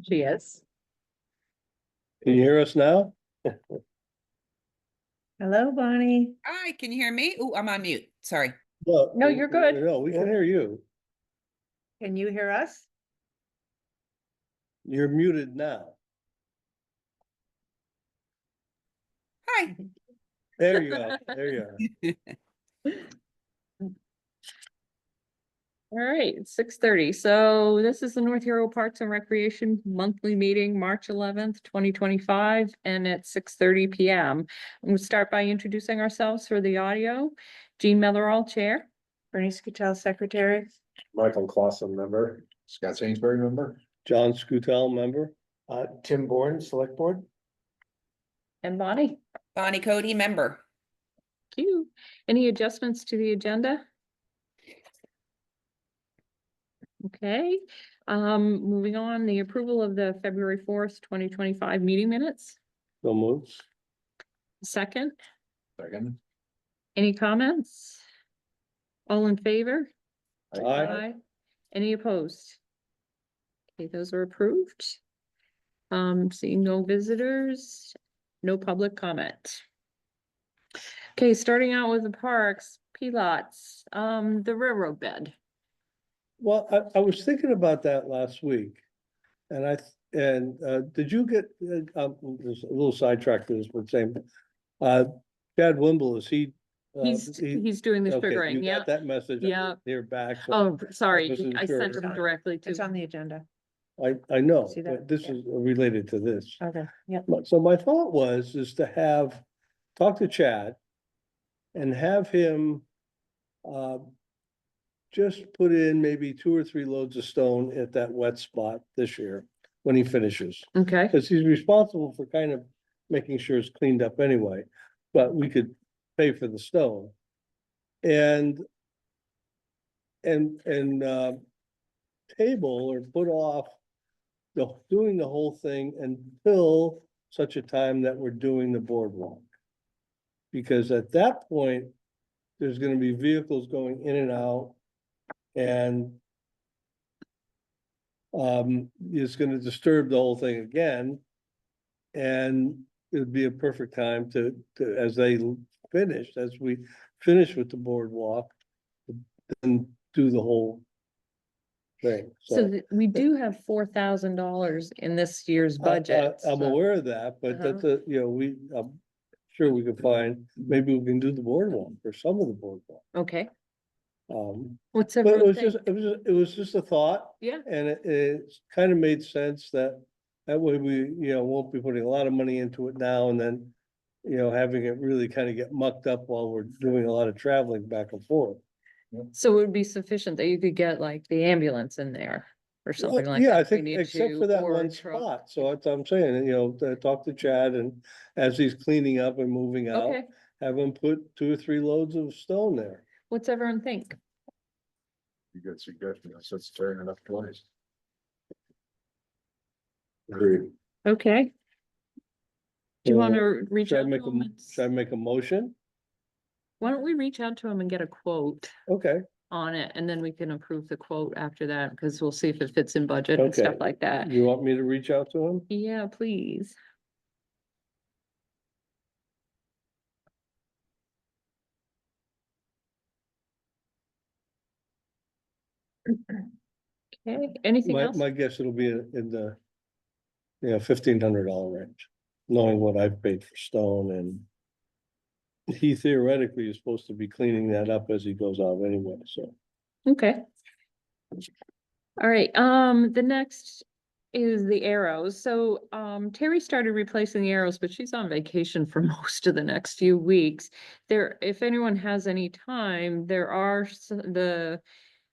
She is. Can you hear us now? Hello, Bonnie. Hi, can you hear me? Oh, I'm on mute. Sorry. No, you're good. No, we can hear you. Can you hear us? You're muted now. Hi. There you go. There you are. All right, it's 6:30. So this is the North Hero Parks and Recreation Monthly Meeting, March 11th, 2025, and it's 6:30 p.m. We'll start by introducing ourselves for the audio. Jean Mellerall, Chair. Bernice Cutel, Secretary. Michael Clausen, member. Scott Sainsbury, member. John Scutel, member. Tim Bourne, select board. And Bonnie. Bonnie Cody, member. Thank you. Any adjustments to the agenda? Okay, moving on, the approval of the February 4th, 2025 meeting minutes. So moves. Second, Second. any comments? All in favor? Aye. Any opposed? Okay, those are approved. Seeing no visitors, no public comment. Okay, starting out with the parks, P-lots, the railroad bed. Well, I was thinking about that last week. And did you get, there's a little sidetrack to this, but same. Chad Wimble, is he? He's doing the Okay, sugaring, you yeah. got that message. I Yeah. didn't hear back. So Oh, sorry, wasn't I sent sure. them directly It's to. on the agenda. I know, See that? but this Yeah. is related to this. Okay, yep. So my thought is to talk to Chad and have him just put in maybe 2 or 3 loads of stone at that wet spot this year when he finishes. Okay, Because he's responsible for kind of making sure it's cleaned up anyway, but we could pay for the stone. And table or put off doing the whole thing until such a time that we're doing the boardwalk. Because at that point, there's gonna be vehicles going in and out. And it's gonna disturb the whole thing again. And it'd be a perfect time to, as we finish with the boardwalk, then do the whole thing. so we do have $4,000 in this year's budget. I'm so- aware of that, but that's I'm sure we could find, maybe we can do the boardwalk or some of the boardwalk. Okay, But what's it everyone was think? it was just a thought. Yeah. And it kind of made sense that way we, won't be putting a lot of money into it now and then, having it really kind of get mucked up while we're doing a lot of traveling back and forth. So it would be sufficient that you could get like the ambulance in there or something like that. Yeah, I if we think need except to, for that or a one truck. spot. So that's what I'm saying, to talk to Chad and as he's cleaning up and moving out, Okay, have him put 2 or 3 loads of stone there. what's everyone think? You good suggestion. So it's tearing it up twice. Agreed. Okay. Do you want to reach Should I out to make him? should I make a motion? Why don't we reach out to him and get a quote Okay, on it, and then we can approve the quote after that, because we'll see if it fits in budget and stuff Okay. like that. you want me to reach out to him? Yeah, please. Okay, anything else? My guess it'll be in the, $1,500 range, knowing what I've paid for stone and he theoretically is supposed to be cleaning that up as he goes out anyway, so. Okay. All right, the next is the arrows. So, Terry started replacing the arrows, but she's on vacation for most of the next few weeks. If anyone has any time, there are the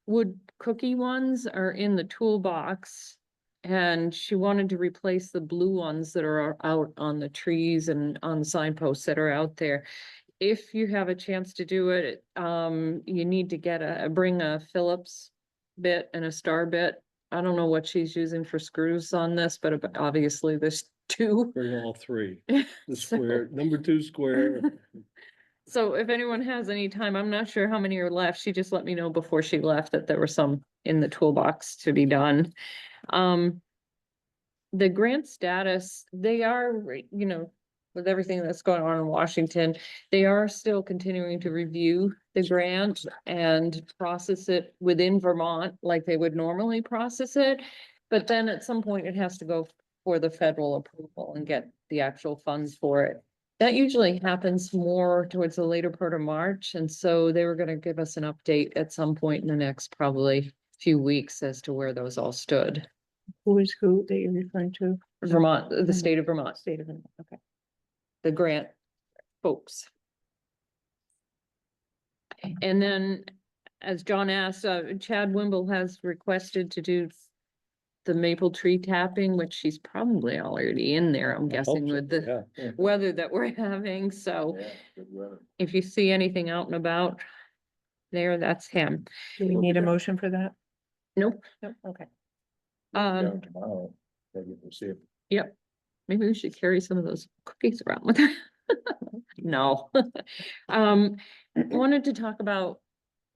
wood cookie ones are in the toolbox. And she wanted to replace the blue ones that are out on the trees and on the signposts that are out there. If you have a chance to do it, you need to bring a Phillips bit and a star bit. I don't know what she's using for screws on this, but obviously there's 2. Bring all 3, the So- square, number 2 square. So if anyone has any time, I'm not sure how many are left. She just let me know before she left that there were some in the toolbox to be done. The grant status, they are, you know, with everything that's going on in Washington, they are still continuing to review the grant and process it within Vermont like they would normally process it. But then at some point it has to go for the federal approval and get the actual funds for it. That usually happens more towards the later part of March, and so they were gonna give us an update at some point in the next probably few weeks as to where those all stood. Who is who that you're referring to? Vermont, the state of Vermont, State of Vermont, okay. the grant folks. And then, as John asked, Chad Wimble has requested to do the maple tree tapping, which she's probably already in there, I'm I hope guessing, so, with the yeah. weather that we're having, so Yeah, good weather. if you see anything out and about there, that's him. Do we need a motion for that? Nope. Nope, okay. Yeah, tomorrow, maybe we'll see it. Maybe we should carry some of those cookies around with us. No. Wanted to talk about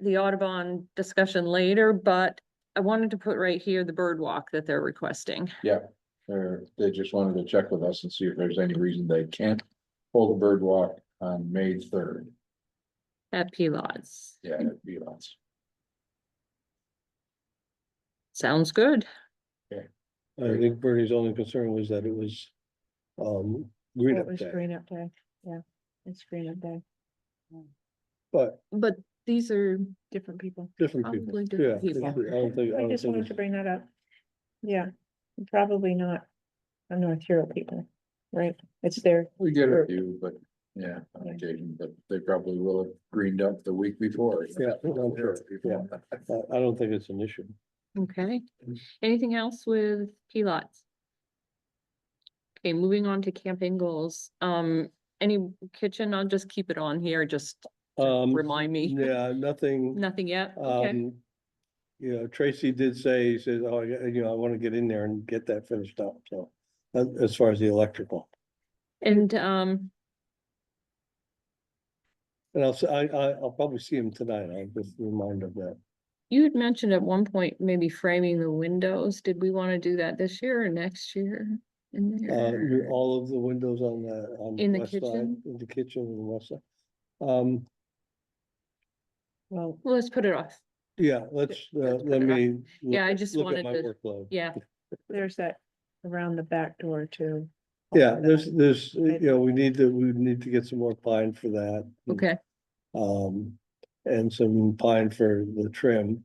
the Audubon discussion later, but I wanted to put right here the bird walk that they're requesting. Yeah, they just wanted to check with us and see if there's any reason they can't hold a bird walk on May 3rd. At P-Lots. Yeah, it'd be lots. Sounds good. I think Bernie's only concern was that it was, green It up was day, green up day, yeah, it's green up day, but But these are, different people. different people, Probably yeah. different people. I don't think, I I don't just think wanted it's- to bring that up. Yeah, probably not a North Hero people, right? It's their, We get a Sure. few, but yeah, on Yeah. occasion, but they probably will have greened up the week before. Yeah, I'm sure, yeah. I don't think it's an issue. okay. Anything else with P-Lots? Okay, moving on to Camp Ingalls. Any kitchen, I'll just keep it on here, just to remind me. Yeah, nothing, Nothing yet? Okay. you know, Tracy did say, he says, oh, you know, I want to get in there and get that finished up, so. As far as the electrical, And, and I'll probably see him tonight, I'll just remind him that. you had mentioned at one point maybe framing the windows. Did we want to do that this year or next year? In there? All of the windows on In the west side, kitchen? in the kitchen and the west side. well, Well, let's put it off. Yeah, let put me. it look Yeah, I at- just look at wanted my to- Workload. Yeah, there's that around the back door too. Yeah, there's, you know, we need to get some more pine for that. okay. And some pine for the trim.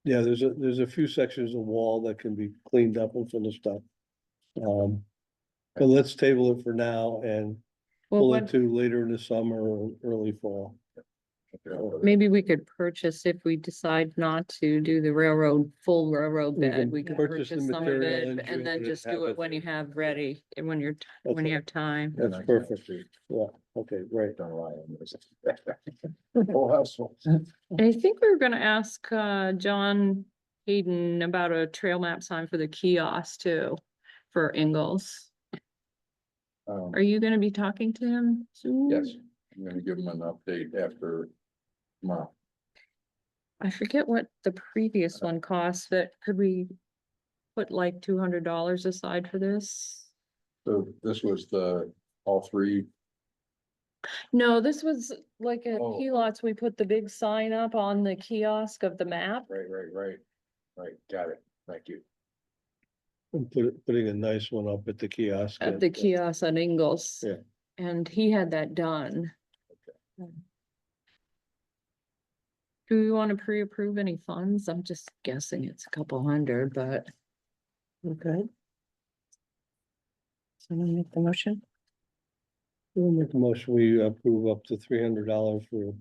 Yeah, there's a few sections of wall that can be cleaned up and finished up. But let's table it for now and Well, pull what, it to later in the summer or early fall. maybe we could purchase if we decide not to do the full railroad We bed, can we could purchase the purchase some of material it and and then do it just and do have it it when you there. have ready and when when you Okay. have time. That's perfect. Yeah, okay, great. Don't lie on this. Whole household. And I think we were gonna ask John Hayden about a trail map sign for the kiosk too, for Ingalls. Are you gonna be talking to him soon? Yes, I'm gonna give them an update after tomorrow. I forget what the previous one cost, but could we put like $200 aside for this? So this was all three, No, this was like at Oh. P-Lots, we put the big sign up on the kiosk of the map. right, got it, thank you. And putting a nice one up at the kiosk. At the kiosk on Ingalls. Yeah. And he had that done. Do we want to pre-approve any funds? I'm just guessing it's a couple hundred, but We're good. Someone make the motion? We'll make a motion, we approve up to $300 for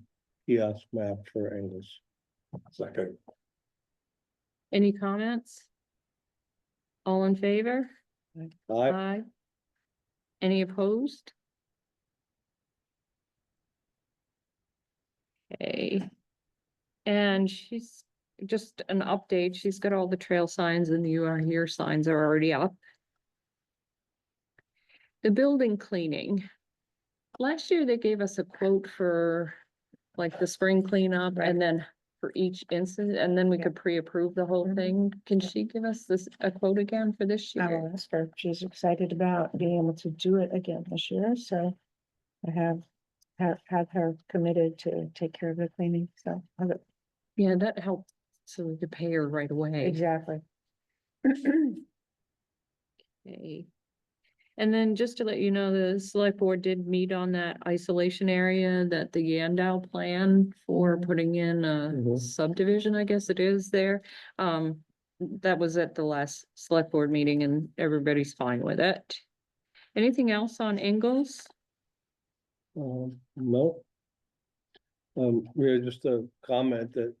kiosk map for Angus. Second, any comments? All in favor? Aye. Any opposed? Okay. And she's just an update. She's got all the trail signs and the You Are Here signs are already up. The building cleaning. Last year they gave us a quote for like the spring cleanup and then for each instance, and then we Yeah. could pre-approve the whole thing. Can Yeah. she give us a quote again for this I year? will ask her. She's excited about being able to do it again this year, so I have her committed to take care of the cleaning, so. Yeah, that helped, so we could pay her right away. Exactly. Okay. And then just to let you know, the select board did meet on that isolation area that the Yandell plan for Mhm. putting in a Mhm. subdivision, I guess it is there. That was at the last select board meeting and everybody's fine with it. Anything else on Ingalls? No. Yeah, just a comment that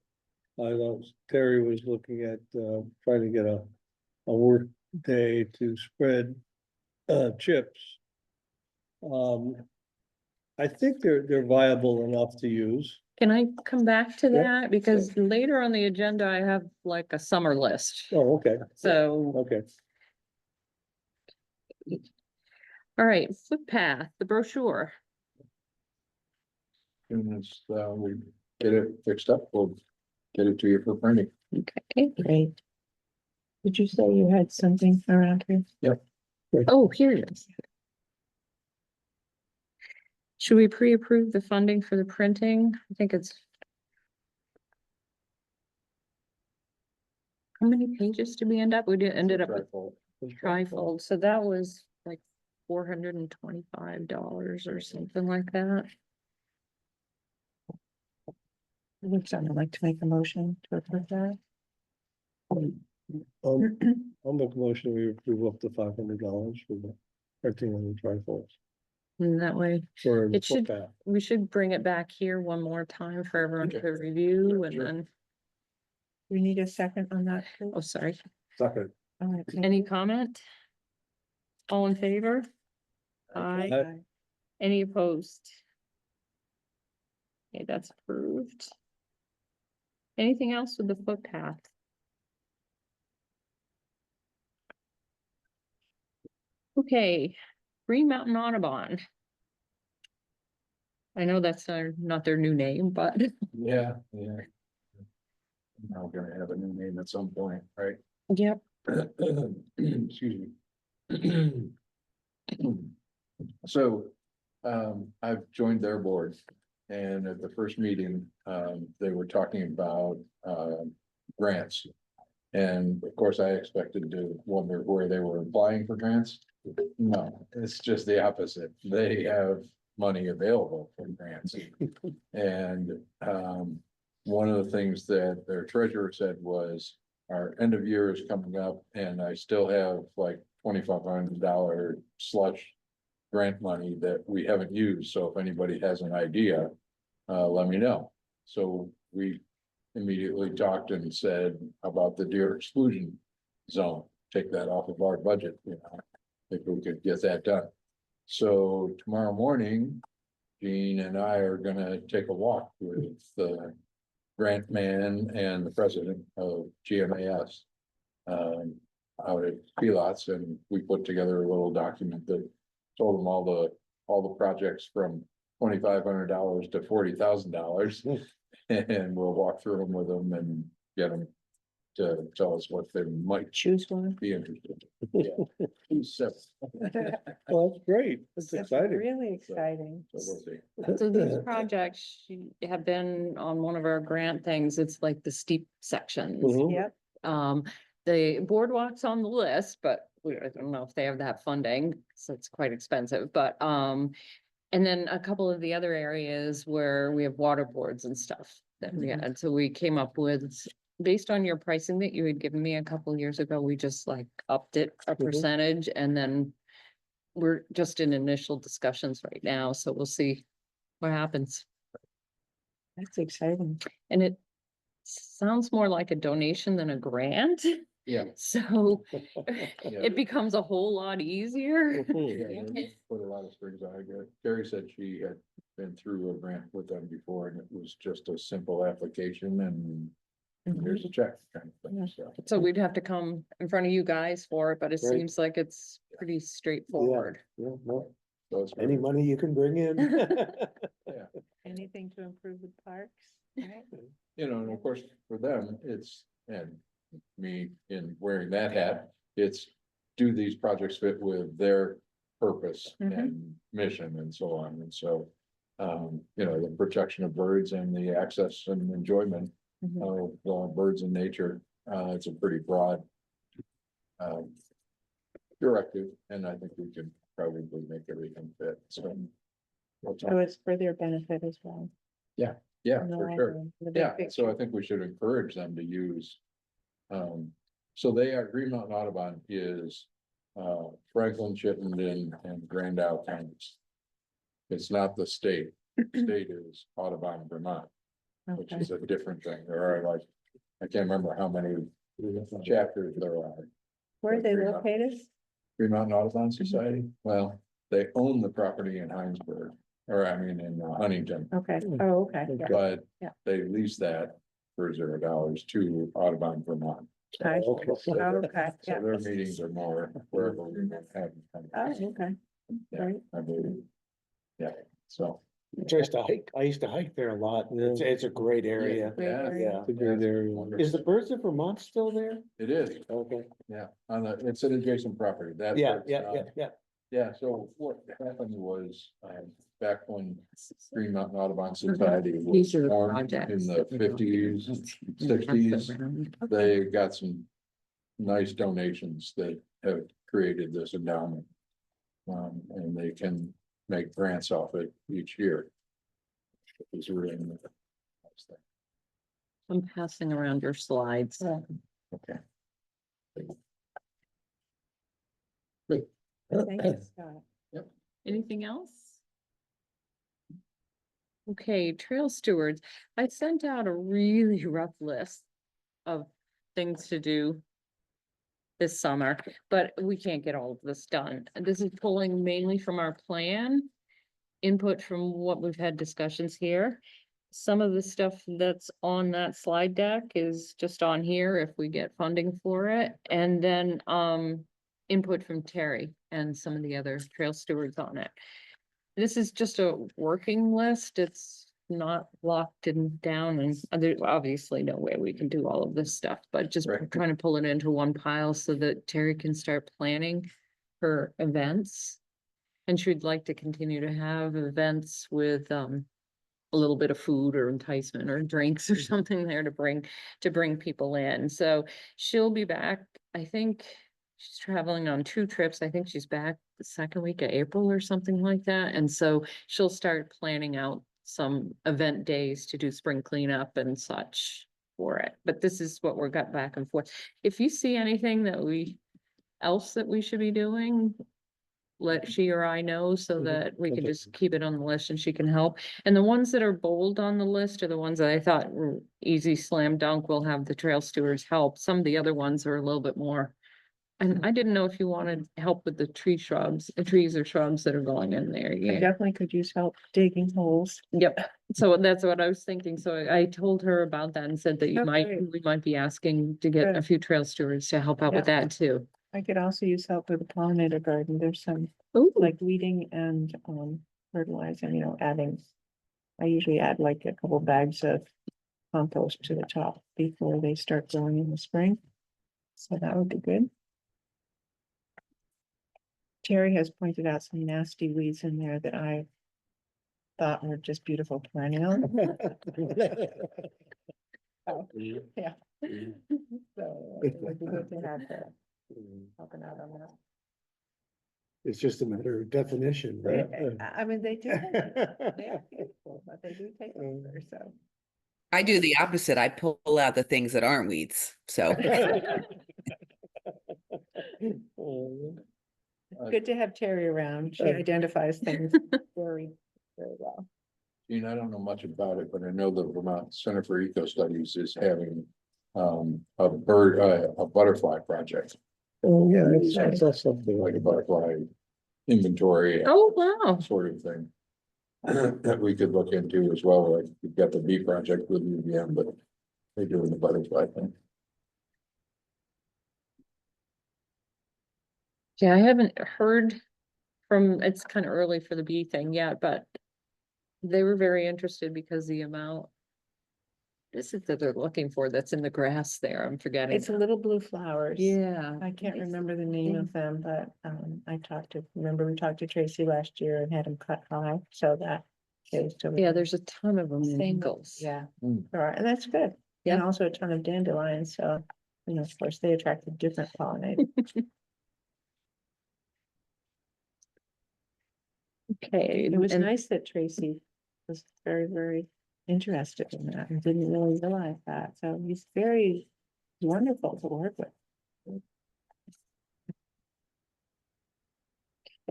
I know Terry was looking at, trying to get a work day to spread, chips. I think they're viable enough to use. Can I come back to Yeah, that? Because later on the agenda, I have like a summer list. Oh, okay. So, Okay, all right, footpath, the brochure. Soon as, we get it fixed up, we'll get it to you for printing. Okay. Great. Did you say you had something around here? Oh, here it is. Should we pre-approve the funding for the printing? I think it's. How many pages did we end up? We ended up with trifold, so that was like $425 or something like that. Would someone like to make a motion to approve that? I'll make a motion, we approve up to $500 for the printing and the trifolds And that way, for the It should- footpath. we should bring it back here one more time for everyone Okay. to review and Sure. then, We need a second on that. please? oh, sorry. Second. All right, thank Any you. comment? All in favor? Aye. Aye. Any opposed? Okay, that's approved. Anything else with the footpath? Okay, Green Mountain Audubon. I know that's not their new name, but Yeah, yeah. Now we're gonna have a new name at some point, right? yep, Excuse me. So, I've joined their board, and at the first meeting, they were talking about, grants. And of course, I expected to wonder where they were applying for grants. No, it's just the opposite. They have money available for grants. And, one of the things that their treasurer said was, our end of year is coming up and I still have like $2,500 slush grant money that we haven't used. So if anybody has an idea, let me know. So we immediately talked and said about the deer exclusion zone, take that off of our budget, you know, if we could get that done. So tomorrow morning, Jean and I are gonna take a walk with the grant man and the president of GMAS. Out at Pilots, and we put together a little document that told them all the projects from $2,500 to $40,000. And we'll walk through them with them and get them to tell us what they might Choose one. be interested in. Yeah. So Well, that's great. That's That's exciting. really exciting. we'll see. so these projects have been on one of our grant things. It's like the steep sections. Mhm. Yep, The boardwalk's on the list, but I don't know if they have that funding, so it's quite expensive, but, and then a couple of the other areas where we have water boards and stuff that we Mhm. had, so we came up with, based on your pricing that you had given me a couple of years ago, we just like upped it a percentage, and then we're just in initial discussions right now, so we'll see what happens. that's exciting. And it sounds more like a donation than a grant. Yeah. So Yeah. it becomes a whole lot easier. Mhm. Yeah, they put a lot of strings on it. Carrie said she had been through a grant with them before and it was just a simple application and here's a check kind of thing, so. So we'd have to come in front of you guys for it, but it Right. seems like it's pretty straightforward. Yeah, no, So it's any really- money you can bring in. Anything to improve the parks? You know, and of course, for them, it's, and me in wearing that hat, it's, do these projects fit with their purpose Mhm. and mission and so on, and so. You know, the protection of birds and the access and enjoyment Mhm. of birds in nature, it's a pretty broad. Directive, and I think we can probably make everything fit, so. we'll talk. So it's for their benefit as well. Yeah, No, for I sure. agree. The big Yeah, so I picture. think we should encourage them to use. So they are, Green Mountain Audubon is, Franklin, Chittenden, and Grand Isle counties. It's not the state, state is Audubon, Vermont, which Okay. is a different thing, there are like, I can't remember how many chapters there are. Where are they Green Mountain- located? Green Mountain Audubon Society, well, they own the property in Heinsberg, or I mean, in Huntington. Okay, oh, okay, yeah. But Yeah. they lease that for $0 to Audubon Vermont. So- I- Okay. So Okay, so yeah. their meetings are more wherever we have. them. Oh, okay. Yeah, Great. I believe. Yeah, so. I used to hike there a lot. It's a great area. Great Yeah, area. Yeah. It's a great area. Is the Birds of Vermont still there? It is, Okay. yeah, on the, it's an adjacent property, that. Yeah, part's yeah, not- yeah, yeah. Yeah, so what happened was, back when Green Mountain Audubon Society was These are the formed projects in the that we don't 50s, do. 60s, they got some nice donations that have created this endowment. And they can make grants off it each year. It's really nice thing. I'm passing around your slides. Yeah. Okay. Thank you, Scott. Anything else? Okay, trail stewards. I sent out a really rough list of things to do this summer, but we can't get all of this done. And this is pulling mainly from our plan, input from what we've had discussions here. Some of the stuff that's on that slide deck is just on here if we get funding for it. And then, input from Terry and some of the other trail stewards on it. This is just a working list. It's not locked in down, and there's obviously no way we can do all of this stuff, but just Right. trying to pull it into one pile so that Terry can start planning her events. And she'd like to continue to have events with, a little bit of food or enticement or drinks or something there to bring people in. So she'll be back, I think she's traveling on 2 trips. I think she's back the second week of April or something like that. And so she'll start planning out some event days to do spring cleanup and such for it. But this is what we're got back and forth. If you see anything that else that we should be doing, let she or I know so Mhm. that we can Okay. just keep it on the list and she can help. And the ones that are bold on the list are the ones that I thought were easy slam dunk will have the trail stewards help. Some of the other ones are a little bit more. And I didn't know if you wanted help with the trees or shrubs that are going in there. I Yeah. definitely could use help digging holes. Yep. So that's what I was thinking. So I told her about that and said that Okay. we might be asking to get a Good. few trail stewards to help out with that too. I could also use help with the pollinator garden. There's some Ooh, like weeding and fertilizing, adding. I usually add like a couple bags of compost to the top before they start growing in the spring. So that would be good. Terry has pointed out some nasty weeds in there that I thought were just beautiful perennial. So, yeah. So it would be good to have her helping out on that. It's just a matter of definition, right? I mean, they do, they are beautiful, but they do take longer, so. I do the opposite. I pull out the things that aren't weeds. So Good to have Terry around. She identifies things very, very well. Gene, I don't know much about it, but I know the Vermont Center for Eco Studies is having a butterfly project, Oh, yeah, that's something like a butterfly inventory oh, wow. sort of thing. That we could look into as well, like we've got the bee project with UVM, but they're doing the butterfly thing. Yeah, I haven't heard from, it's kind of early for the bee thing yet, but they were very interested because the amount is it that they're looking for that's in the grass there? I'm forgetting. It's little blue flowers. Yeah. I can't remember the name of them, but, remember we talked to Tracy last year and had them cut high, so that. goes to- Yeah, there's a ton of them, Mhm. singles. Yeah, Mm. there are, and that's good. And Yeah. also a ton of dandelions, so, of course, they attract a different pollinators. Okay. It was and- nice that Tracy was very, very interested in that and didn't really realize that, so he's very wonderful to work with.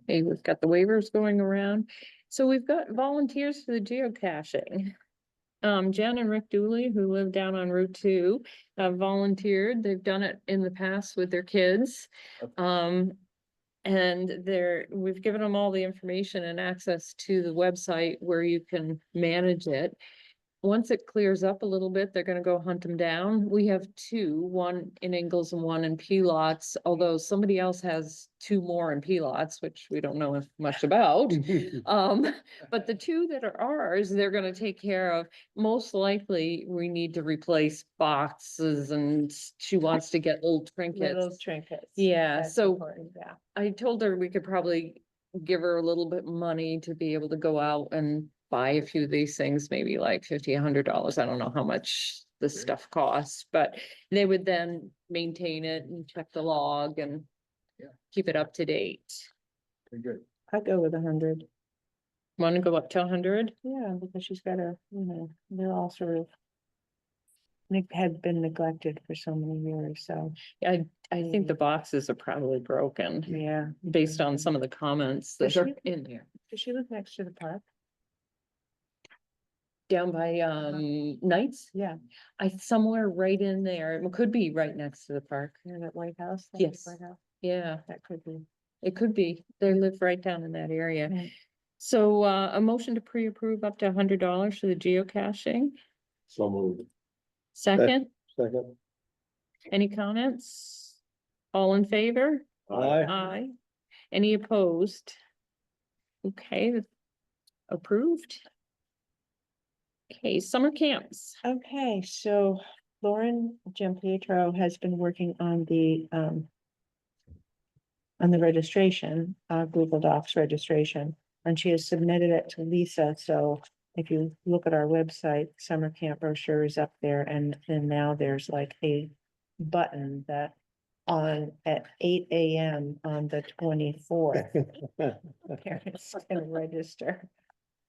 Okay, we've got the waivers going around. So we've got volunteers for the geocaching. Jen and Rick Dooley, who live down on Route 2, have volunteered. They've done it in the past with their kids. And we've given them all the information and access to the website where you can manage it. Once it clears up a little bit, they're gonna go hunt them down. We have two, one in Ingalls and one in P-lots, although somebody else has two more in P-lots, which we don't know much about. But the two that are ours, they're gonna take care of. Most likely, we need to replace boxes and she wants to get little Little trinkets. trinkets. Yeah, That's so important, yeah. I told her we could probably give her a little bit money to be able to go out and buy a few of these things, maybe like $50, $100. I don't know how much this stuff costs, but they would then maintain it and check the log and Yeah. keep it up to date. Very good. I'd go with 100. Want to go up to 100? Yeah, because she's got they're all sort of. Had been neglected for so many years, so, I think the boxes are probably broken yeah. based on some of the comments Does that are she- in there. Does she live next to the park? Down by Knights, Yeah, somewhere right in there. It could be right next to the park. near that White House. that big Yes. White House, Yeah. that could be. It could be. They live right down in that area. Right. So a motion to pre-approve up to $100 for the geocaching. So moved. Second, Second. any comments? All in favor? Aye. Aye. Any opposed? Okay, approved. Okay, summer camps. Okay, so Lauren Giampietro has been working on the registration, Google Docs registration, and she has submitted it to Lisa, so if you look at our website, summer camp brochure is up there, and then now there's like a button that at 8 AM on the 24th, parents can register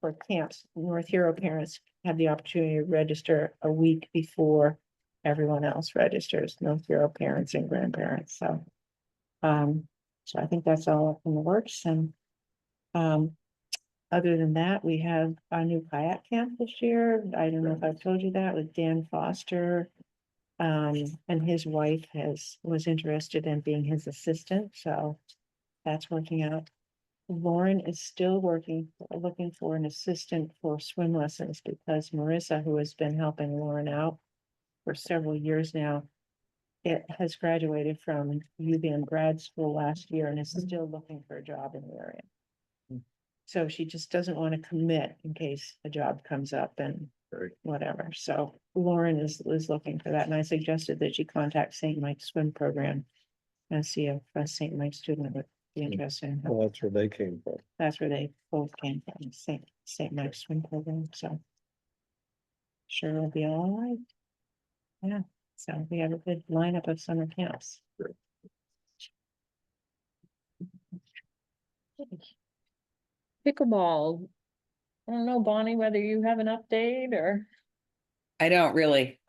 for camps. North Hero parents have the opportunity to register a week before everyone else registers, North Hero parents and grandparents, so. So I think that's all up in the works, and other than that, we have a new kayak camp this year. I don't know if I've told you that, with Dan Foster. And his wife was interested in being his assistant, so that's working out. Lauren is still looking for an assistant for swim lessons, because Marissa, who has been helping Lauren out for several years now, it has graduated from UVM grad school last year and is still looking for a job in the area. So she just doesn't want to commit in case a job comes up and Right. whatever. So Lauren is looking for that, and I suggested that she contact St. Mike's swim program and see if a St. Mike student would be interested in help. Well, that's where they came from. That's where they both came from, St. Mike's swim program, so. Sure it'll be all right. Yeah, so we have a good lineup of summer camps. Pickleball. I don't know, Bonnie, whether you have an update or, I don't really,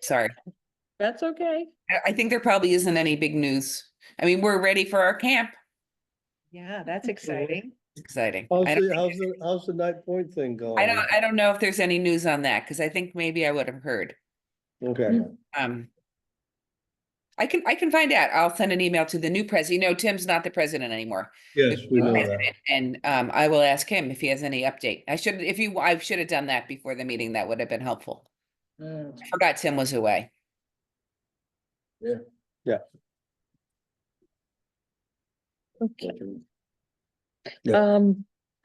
sorry. that's okay. I think there probably isn't any big news. I mean, we're ready for our camp. Yeah, that's exciting. It's exciting. How's I don't, how's the Night Point thing going? I don't know if there's any news on that, because I think maybe I would have heard. Okay, I can find out. I'll send an email to the new president. Tim's not the president anymore. yes, we know that. President, and I will ask him if he has any update. I should have done that before the meeting. That would have been helpful. I forgot Tim was away. Okay. Yeah.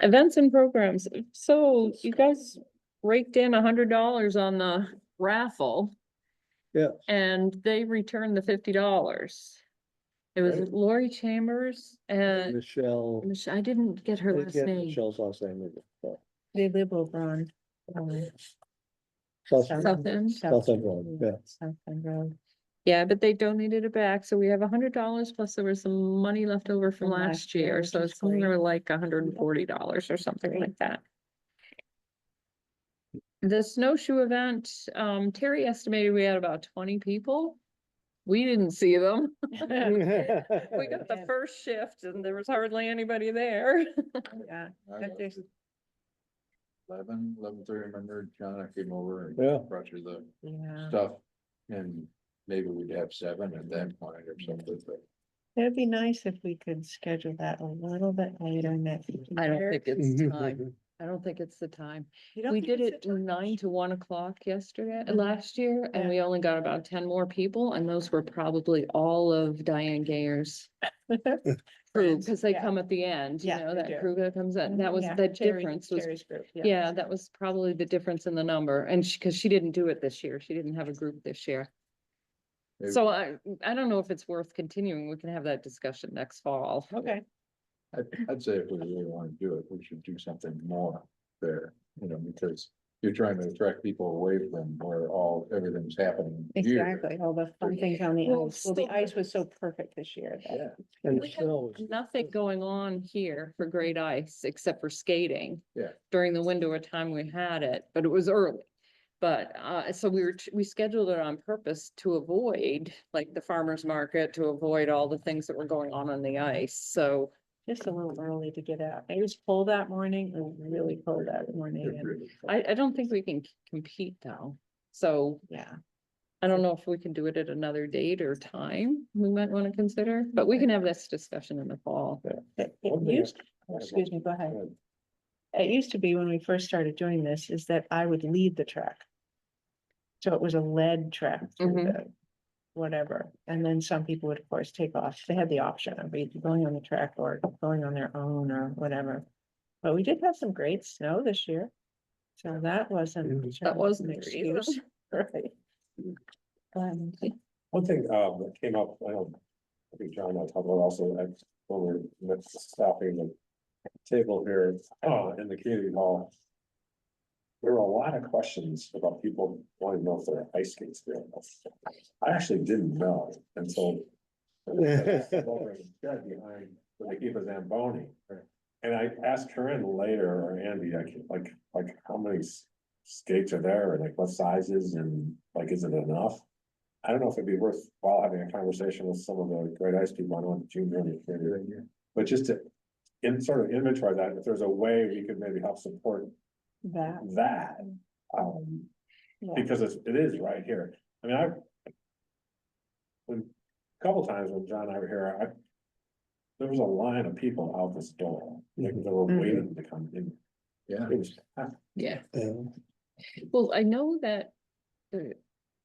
Events and programs. So you guys raked in $100 on the raffle. Yeah. And they returned the $50. It was Right. Lori Chambers and Michelle. I didn't get her I didn't last get name. Michelle's last name either, but They live over on. South- South End? South End Road, yeah. South End Road. Yeah, but they donated it back, so we have $100 plus there was some money left over from last year, which so is it's somewhere great. like $140 or something like that. The snowshoe event, Terry estimated we had about 20 people. We didn't see them. We got the Yeah. first shift and there was hardly anybody there. Yeah, I but was there's, at 11:30, remember, John, I came over Yeah. and brought you the yeah, stuff. And maybe we'd have 7 at that point or something, but it'd be nice if we could schedule that a little bit later next. I don't year. think it's time. I don't think it's the time. You don't We think did it's it the time? 9 to 1 o'clock yesterday, Mhm. last year, and Yeah. we only got about 10 more people, and those were probably all of Diane Gayer's crew, Friends, because they yeah. come at the end, you Yeah, know, they that do. crew that comes in. That was, Yeah, the Terry- difference was, Terry's group, yeah, that was probably the difference in the number, and because she didn't do it this year, she didn't have a group this year. maybe- So I don't know if it's worth continuing. We can have that discussion next fall. Okay, I'd say if we really want to do it, we should do something more there, because you're trying to attract people away from where everything's happening here. exactly, all the fun things on the Well, ice, well, the so- ice was so perfect this year. that- Yeah, And We snow. have nothing going on here for great ice except for skating. Yeah. During the window of time we had it, but it was early. But so we scheduled it on purpose to avoid like the farmer's market, to avoid all the things that were going on the ice. So Just a little early to get out, it was cold that morning, it was really cold that morning, it and, really- I don't think we can compete though. So yeah. I don't know if we can do it at another date or time we might want to consider, but we can have this discussion in the fall. It One thing used, excuse me, go ahead. It used to be when we first started doing this, is that I would lead the track. So it was a lead track through Mhm. the whatever, and then some people would, of course, take off. They had the option of either going on the track or going on their own or whatever. But we did have some great snow this year. So that wasn't. That wasn't an the reason. excuse, right? One thing, that came up, I think John and I talked about also, when we were stopping the table here, in the community hall. There were a lot of questions about people wanting to know if there are ice skates there. I actually didn't know until. Behind, where they keep a Zamboni. And I asked Corinne later, or Andy, like how many skates are there, and like what sizes, and like, is it enough? I don't know if it'd be worthwhile having a conversation with some of the great ice people, I know the junior and the junior, but just to. Sort of inventory that, if there's a way we could maybe help support that. Yeah. Because it is right here. I mean, a couple times when John and I were here, there was a line of people out this door, like they were Mhm. waiting to come in. Yeah. It was, Yeah. Yeah. Well, I know that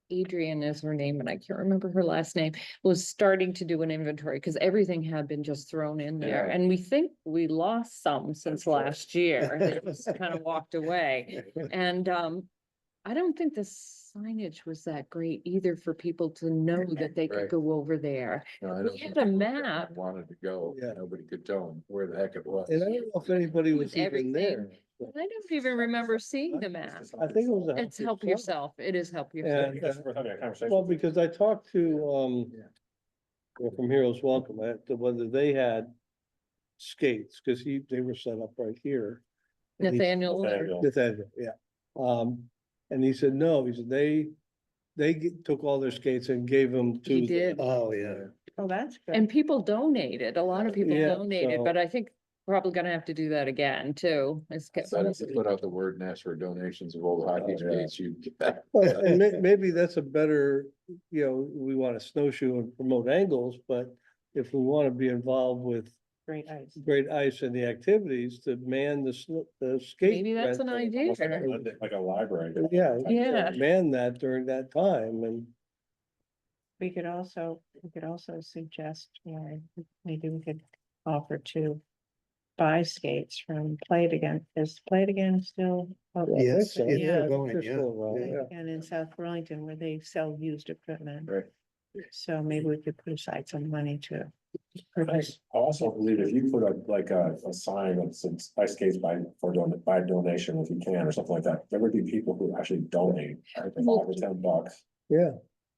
Adrian is her name, and I can't remember her last name, was starting to do an inventory because everything had been just thrown in there. Yeah. And we think we lost some since That's right. last year. They just kind of walked away. And I don't think the signage was that great either for people to know that they could Right. go over there. No, I We don't had think a people map. Wanted to go, Yeah. nobody could tell them where the heck it was. And I don't know if anybody was With even everything. there. I don't even remember seeing the map. I think it was. a It's help yourself. yourself. It is help yourself. And, that's worth having a conversation. well, because I talked to, Yeah. from Heroes Welcome, to whether they had skates, because they were set up right here. And he- Nathaniel, Nathaniel, yeah. And he said, no, he said, they took all their skates and gave them to. He did. Oh, yeah. Oh, that's good. and people donated. A lot of people Yeah, donated, so- but I think probably gonna have to do that again too. So I just put out the word and ask for donations of old hockey Oh, yeah. skates, you get that. Well, and maybe that's a better, we want to snowshoe and promote angles, but if we want to be involved with Great ice. great ice and the activities to man the skate. Maybe that's an rental. idea. Almost like a library. Yeah. Yeah. Man that during that time, and We could also suggest, maybe we could offer to buy skates from Play It Again. Is Play It Again still? Oh, Yes, So, it's yeah, going, they're yeah, still around, yeah. yeah. and in South Burlington where they sell used equipment. Right. So maybe we could put aside some money to. I purchase. also believe if you put a sign that says ice skates by donation if you can, or something like that, there would be people who actually donate, right, for $5 or $10. Yeah,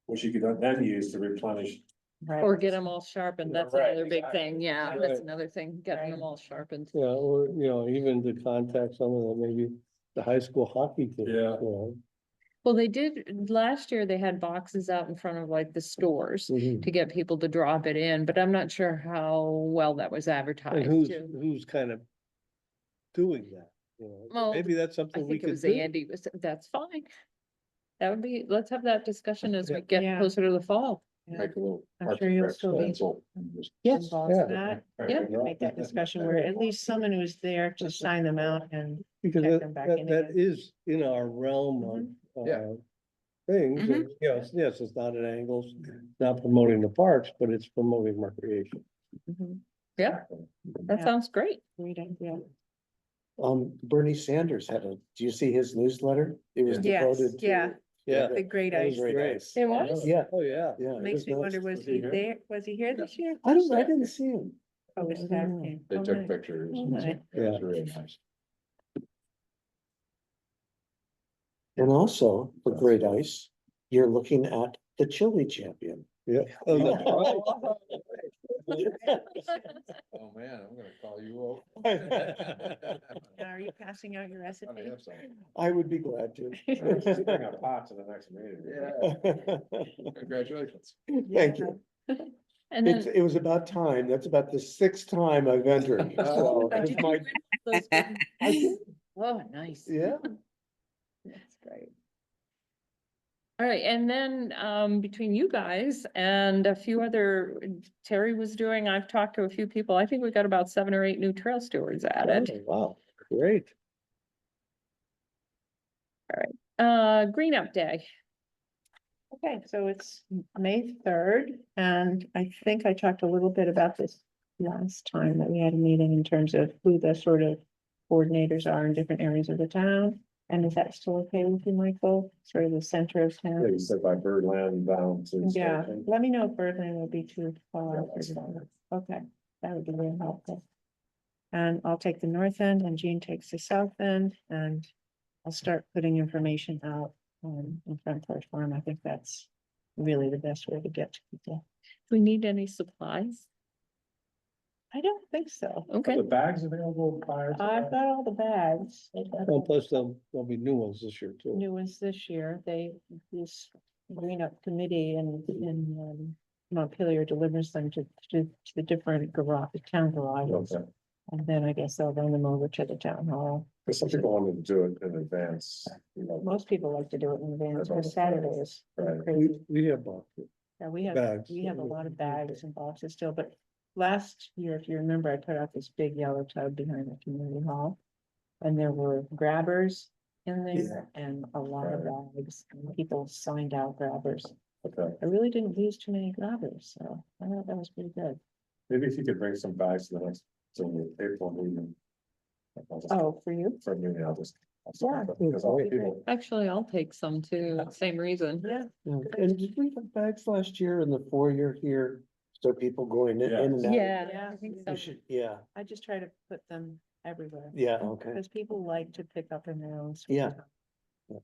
Which you could then use to replenish. Right. Or get them all sharpened, that's Right, another big exactly. thing, yeah, Right. that's another thing, getting them all sharpened. yeah, or, even to contact some of the, maybe the high school hockey team. Yeah. Well, they did, last year they had boxes out in front of like the stores Mhm. to get people to drop it in, but I'm not sure how well that was And advertised too. who's kind of doing that, Well, maybe that's I something we think it could was do. Andy, that's fine. That would be, let's have that discussion as we Yeah. get Yeah. closer to the fall. Yeah. Make a little. I'm Parks sure and you'll Rec still be stencil and just- Yes. involved in Yeah. that. Yeah. Make that discussion where at least someone who's there to sign them out and. Because check that, them back that, in that again. is in our realm of, Yeah. things, and, yes, it's not at Angles, not promoting the parks, but it's promoting recreation. Mhm. Yeah, that Yeah. sounds great. Great idea. Bernie Sanders do you see his newsletter? It was Yes, devoted. to- yeah. Yeah. The great That was ice. very Great. nice. It was? Yeah, Oh, yeah. yeah. it Makes was me nice. wonder, was he there? Was he here this year? I didn't see him. Oh, it's I don't that. know. okay. They Oh, took nice. pictures. Oh, and nice. It was really nice. And also, for great ice, you're looking at the chili champion. Yeah. Oh, that's right. Oh, man, I'm gonna call you Now, are you passing out your out. recipe? I have some. I would be glad Just bring a to. pot to the next meeting. Yeah, congratulations. Thank you. And then. It was about time. That's about the 6th time I've entered. So Did it's you my- win those good- I did, Oh, nice. yeah. That's great. All right, and then between you guys and a few other, Terry was doing, I've talked to a few people, I think we got about 7 or 8 new trail stewards added. Oh, wow, great. Green Up Day. Okay, so it's May 3rd, and I think I talked a little bit about this last time that we had a meeting in terms of who the sort of coordinators are in different areas of the town. And is that still okay with you, Michael? Sort of the center of Yeah, town? you said by Birdland down to. Yeah, Station. let me know if Birdland will be too far. Yeah, that's fine. Okay, that would be really helpful. And I'll take the north end and Jean takes the south end, and I'll start putting information out in Front Porch Farm. I think that's really the best way to get to people. Do we need any supplies? I don't think so. Okay, Are the bags available prior to I've that? got all the bags. I've got Well, the plus there'll be new ones this year too. new ones this year. This Green Up Committee in Montpelier delivers them to the different garage, town garages. Okay. And then I guess they'll run them over to the town hall. Cause some people wanted to do it in advance, Most people like to do it in advance, but That's Saturday is Right. crazy. We have boxes. Yeah, we have bags. a lot of bags and boxes still, but last year, if you remember, I put out this big yellow tub behind the community hall. And there were grabbers in there and a lot of bags, and people signed out grabbers. okay, I really didn't use too many grabbers, so I thought that was pretty good. maybe if you could bring some bags to the next, to the April meeting. I'll just- Oh, for you? For me, I'll just. Yeah. Because all the people, actually, I'll take some too, same reason. Yeah. Yeah. And did we have bags last year in the foyer here? So people going in and out? Yeah, I think Yeah. so. We should- Yeah, I just try to put them everywhere. yeah, okay. Because people like to pick up in their own. Yeah.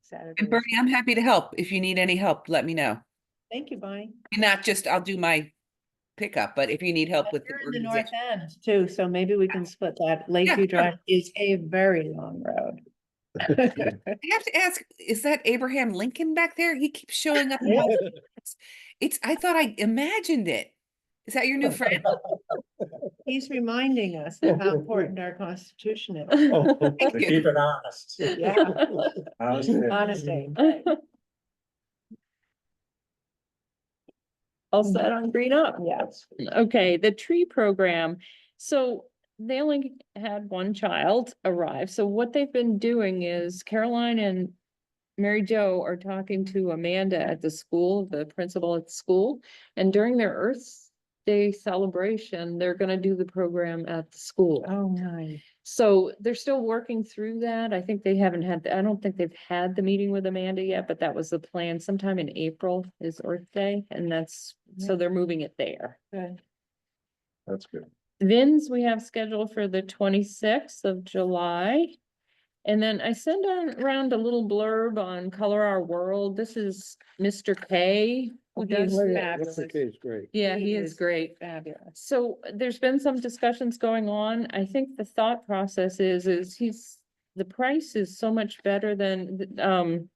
Saturday. And Bernie, I'm happy to help. If you need any help, let me know. Thank you, Bonnie. And not just, I'll do my pickup, but if you need help with the You're in the north organization. end too, so maybe we can split that. Lakeview sure. Drive is a very long road. I have to ask, is that Abraham Lincoln back there? He keeps showing up. in my- I thought I imagined it. Is that your new friend? He's reminding us of how important our constitution is. Thank to you. keep it honest. Yeah, honesty. All set on Green Up? Yes. Okay, the tree program. So they only had one child arrive. So what they've been doing is Caroline and Mary Jo are talking to Amanda at the school, the principal at the school. And during their Day celebration, they're gonna do the program at the school. Oh, nice. So they're still working through that. I think they haven't had, I don't think they've had the meeting with Amanda yet, but that was the plan. Sometime in April is Earth Day, and that's, so Yeah. they're moving it there. Good. That's good. Vins we have scheduled for the 26th of July. And then I sent around a little blurb on Color Our World. This is Mr. K. Who Oh, does he's the- fabulous. That's okay, it's great. Yeah, he He is is great. Fabulous. So there's been some discussions going on. I think the thought process is the price is so much better than,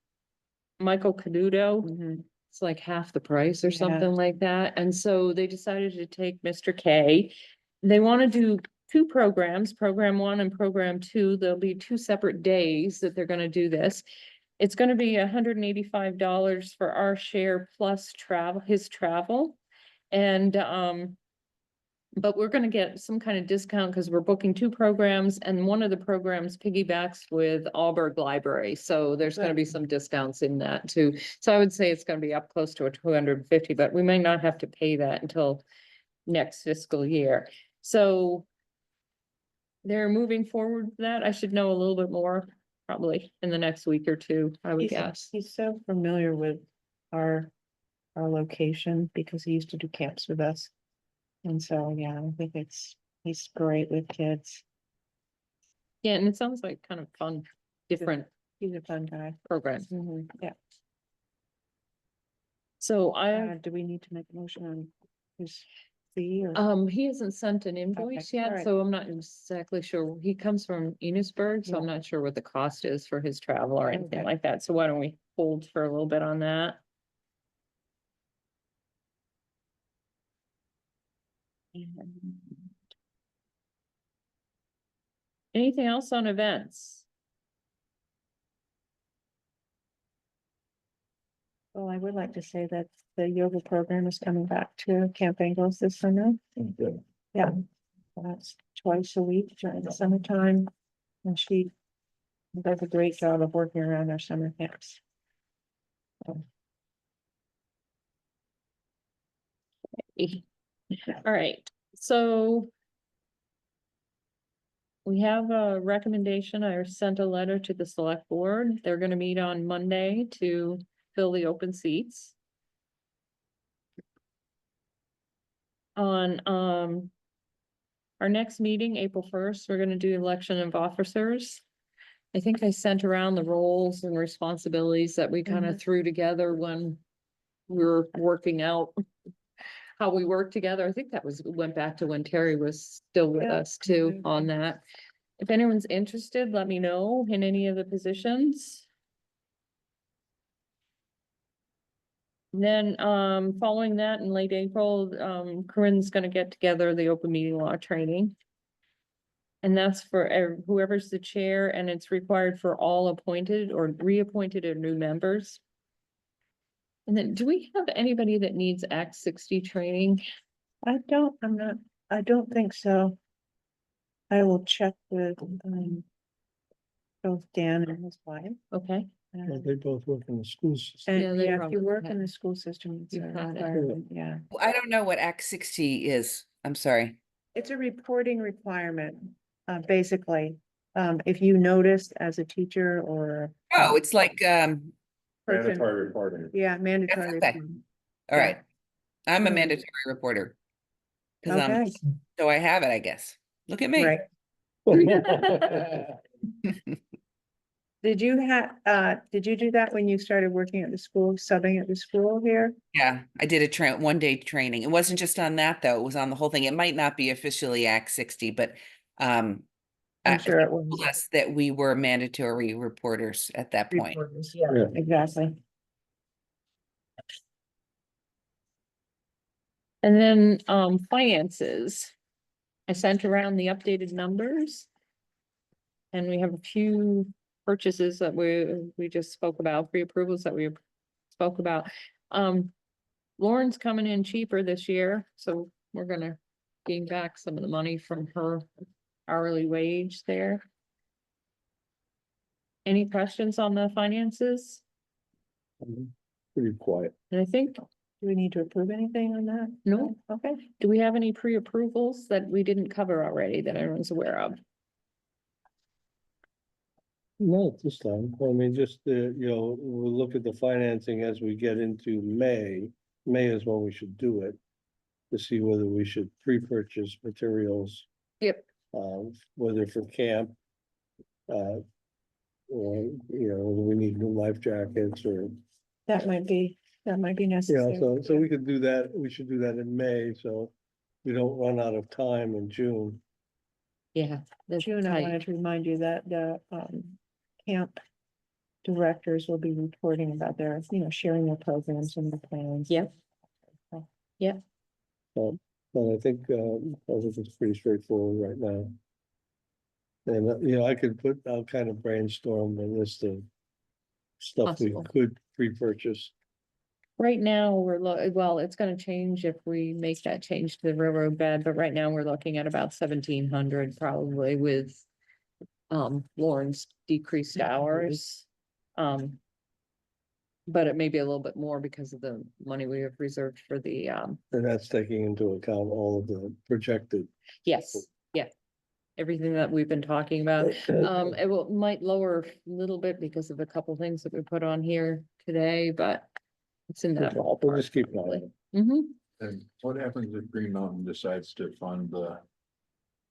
Michael Caduto. Mhm. It's like half the price or Yeah. something like that. And so they decided to take Mr. K. They want to do two programs, program 1 and program 2. There'll be 2 separate days that they're gonna do this. It's gonna be $185 for our share plus travel, his travel. And, but we're gonna get some kind of discount because we're booking 2 programs and one of the programs piggybacks with Alberg Library. So there's gonna be Good. some discounts in that too. So I would say it's gonna be up close to a 250, but we may not have to pay that until next fiscal year. So they're moving forward with that. I should know a little bit more probably in the next week or two, I would guess. He's so familiar with our, our location because he used to do camps with us. And so, yeah, I think he's great with kids. Yeah, and it sounds like kind of fun, different He's a fun guy. program. Mhm, yeah. So I, Do we need to make a motion on his fee or? he hasn't sent an invoice yet, alright. so I'm not exactly sure. He comes from Enosburg, so I'm Yeah. not sure what the cost is for his travel or anything Okay. like that. So why don't we hold for a little bit on that? Anything else on events? Well, I would like to say that the yoga program is coming back to Camp Angles this summer. Good. Yeah. That's twice a week during the summertime. And she does a great job of working around our summer camps. All right, so we have a recommendation. I sent a letter to the select board. They're gonna meet on Monday to fill the open seats. On, our next meeting, April 1st, we're gonna do election of officers. I think I sent around the roles and responsibilities that we kind of threw together when we were working out how we work together. I think that went back to when Terry was still with Yeah. us too on that. If anyone's interested, let me know in any of the positions. Then, following that in late April, Corinne's gonna get together the open meeting law training. And that's for whoever's the chair, and it's required for all appointed or reappointed or new members. And then, do we have anybody that needs Act 60 training? I don't think so. I will check with, both Dan and his wife. Okay, Well, they both work in the school system. Yeah, And they yeah, if probably you work have- in the school system, it's a you've got it. requirement, yeah. I don't know what Act 60 is. I'm sorry. It's a reporting requirement, basically. If you notice as a teacher or. Oh, it's like, person- Mandatory reporting. Yeah, mandatory. okay. reporting. all Yeah. right. I'm a Mm. mandatory reporter. Cause Okay, so I have it, I guess. Look at me. right. Did you do that when you started working at the school, subbing at the school here? Yeah, I did a 1-day training. It wasn't just on that though. It was on the whole thing. It might not be officially Act 60, but I'm I- sure it told was. us that we were mandatory reporters at that point. Reporters, Yeah, Yeah. exactly. and then, finances. I sent around the updated numbers. And we have a few purchases that we just spoke about, pre-approvals that we spoke about. Lauren's coming in cheaper this year, so we're gonna gain back some of the money from her hourly wage there. Any questions on the finances? Pretty quiet. And I think Do we need to approve anything on that? No. Okay. Do we have any pre-approvals that we didn't cover already that everyone's aware of? Not this time, I mean, just, we'll look at the financing as we get into May. May is when we should do it. To see whether we should pre-purchase materials, Yep. whether for camp. Or, whether we need new life jackets or, That might be necessary. so we could do that, we should do that in May, so. We don't run out of time in June. Yeah. that's June, I tight. wanted to remind you that the camp directors will be reporting about their, sharing their programs and the plans. Yep. But I think it's pretty straightforward right now. And, I'll kind of brainstorm a list of stuff we Possible. could pre-purchase. Right now, well, it's gonna change if we make that change to the railroad bed, but right now we're looking at about 1,700 probably with. Lauren's decreased hours. But it may be a little bit more because of the money we have reserved for the, And that's taking into account all of the projected. yes, yeah. Everything that we've been talking about, might lower a little bit because of a couple things that we put on here today, but. It's in that We'll ballpark. just keep an eye on it. Mm-hmm. And what happens if Green Mountain decides to fund the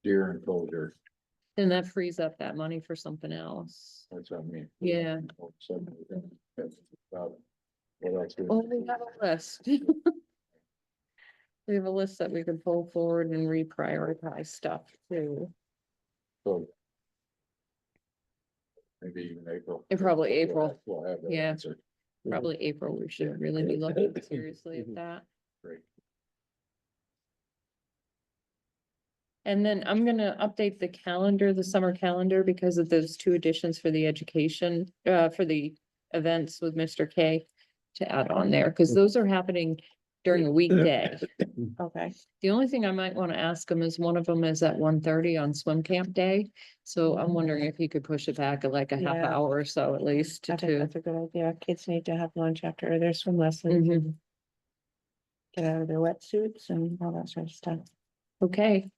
deer enclosure? Then that frees up that money for something else. That's what I mean. Yeah. All of a sudden, we're gonna have to think about what else we- Oh, we have a list. We have a list that we can pull forward and reprioritize stuff too. So maybe even April. Probably April. We'll have that Yeah. answer. Probably April, we should really be looking seriously at that. Great. And then I'm gonna update the calendar, the summer calendar, because of those 2 additions for the education, for the events with Mr. K. To add on there, because those are happening during a weekday. Okay, The only thing I might want to ask him is one of them is at 1:30 on swim camp day. So I'm wondering if he could push it back like a half Yeah. hour or so at least I to think 2. that's a good idea. Kids need to have lunch after their swim lessons, Mhm. get out of their wetsuits and all that sort of stuff. Okay,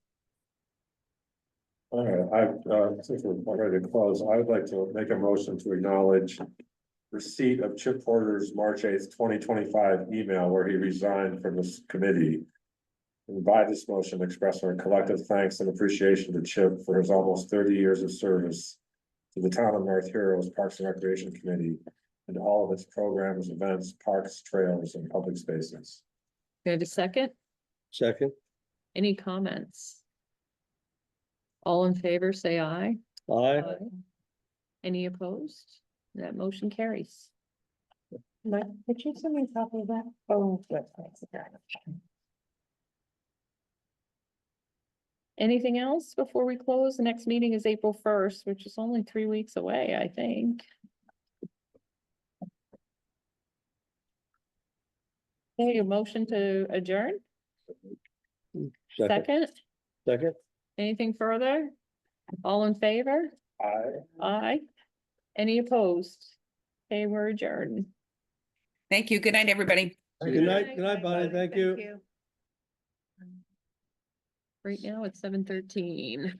All right, since we're ready to close, I would like to make a motion to acknowledge receipt of Chip Porter's March 8th, 2025 email where he resigned from this committee. And by this motion, express our collective thanks and appreciation to Chip for his almost 30 years of service to the town of North Heroes Parks and Recreation Committee and all of its programs, events, parks, trails, and public spaces. we have a second. Second, Any comments? All in favor, say aye. aye. Any opposed? That motion carries. Mike, could you send me a copy of that? Oh, good, thanks. Anything else before we close? The next meeting is April 1st, which is only 3 weeks away, I think. Okay, a motion to adjourn? Second? Second, Anything further? All in favor? Aye. Any opposed? Okay, we're adjourned. Thank you. Good night, everybody. good night, Bonnie, thank you. Right now it's 7:13.